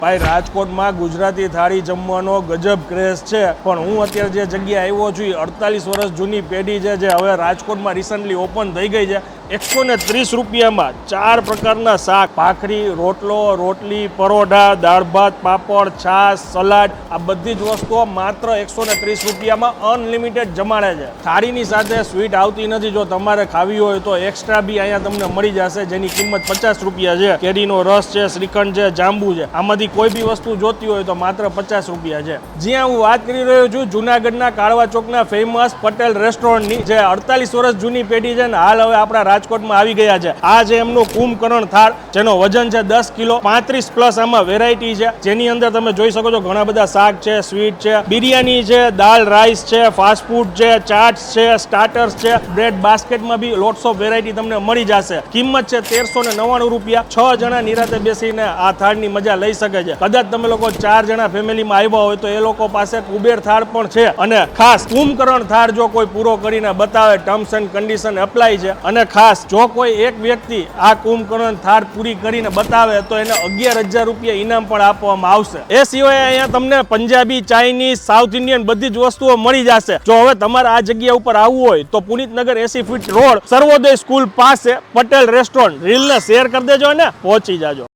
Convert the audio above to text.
ભાઈ રાજકોટમાં ગુજરાતી થાળી જમવાનો ગજબ ક્રેઝ છે, પણ હું અત્યારે જે જગ્યાએ આવ્યો છું 48 વર્ષ જૂની પેઢી છે જે હવે રાજકોટમાં રિસન્ટલી ઓપન થઈ ગઈ છે. 130 રૂપિયામાં 4 પ્રકારના શાક, ભાખરી, રોટલો, રોટલી, પરોઠા, દાળ ભાત, પાપડ, છાશ, સલાડ, આ બધી જ વસ્તુઓ માત્ર 130 રૂપિયામાં અનલિમિટેડ જમાડે છે. થાળીની સાથે સ્વીટ આવતી નથી. જો તમારે ખાવી હોય તો એક્સ્ટ્રા બી અહીંયા તમને મળી જશે, જેની કિંમત 50 રૂપિયા છે. કેરીનો રસ છે, શ્રીખંડ છે, જાંબુ છે, આમાંથી કોઈ બી વસ્તુ જોતી હોય તો માત્ર 50 રૂપિયા છે. જ્યાં હું વાત કરી રહ્યો છું જુનાગઢના કાળવા ચોકના ફેમસ પટેલ રેસ્ટોરન્ટની, જે 48 વર્ષ જૂની પેઢી છે ને હાલ હવે આપણા રાજકોટમાં આવી ગયા છે. આ છે એમનો કુંભકર્ણ થાળ, જેનો વજન છે 10 કિલો, 35 પ્લસ આમાં વેરાયટી છે, જેની અંદર તમે જોઈ શકો છો ઘણા બધા શાક છે, સ્વીટ છે, બિરયાની છે, દાલ રાઈસ છે, ફાસ્ટ ફૂડ છે, ચાટ્સ છે, સ્ટાર્ટર્સ છે, બ્રેડ બાસ્કેટમાં બી લોટ્સ ઓફ વેરાયટી તમને મળી જશે. કિંમત છે 1399 રૂપિયા. 6 જણા નિરાતે બેસીને આ થાળની મજા લઈ શકે છે. કદાચ તમે લોકો 4 જણા ફેમિલીમાં આવ્યા હોય તો એ લોકો પાસે કુબેર થાળ પણ છે. અને ખાસ કુંભકર્ણ થાળ જો કોઈ પૂરો કરીને બતાવે, ટર્મ્સ એન્ડ કન્ડિશન એપ્લાય છે. અને ખાસ જો કોઈ એક વ્યક્તિ આ કુંભકર્ણ થાળ પૂરી કરીને બતાવે તો એને 11,000 રૂપિયા ઇનામ પણ આપવામાં આવશે. એ સિવાય અહીંયા તમને પંજાબી, ચાઇનીઝ, સાઉથ ઇન્ડિયન બધી જ વસ્તુઓ મળી જશે. જો હવે તમારે આ જગ્યા ઉપર આવવું હોય તો પુનિતનગર 80 ફીટ રોડ, સર્વોદય સ્કૂલ પાસે પટેલ રેસ્ટોરન્ટ, રીલને શેર કરી દેજો અને પહોંચી જાજો.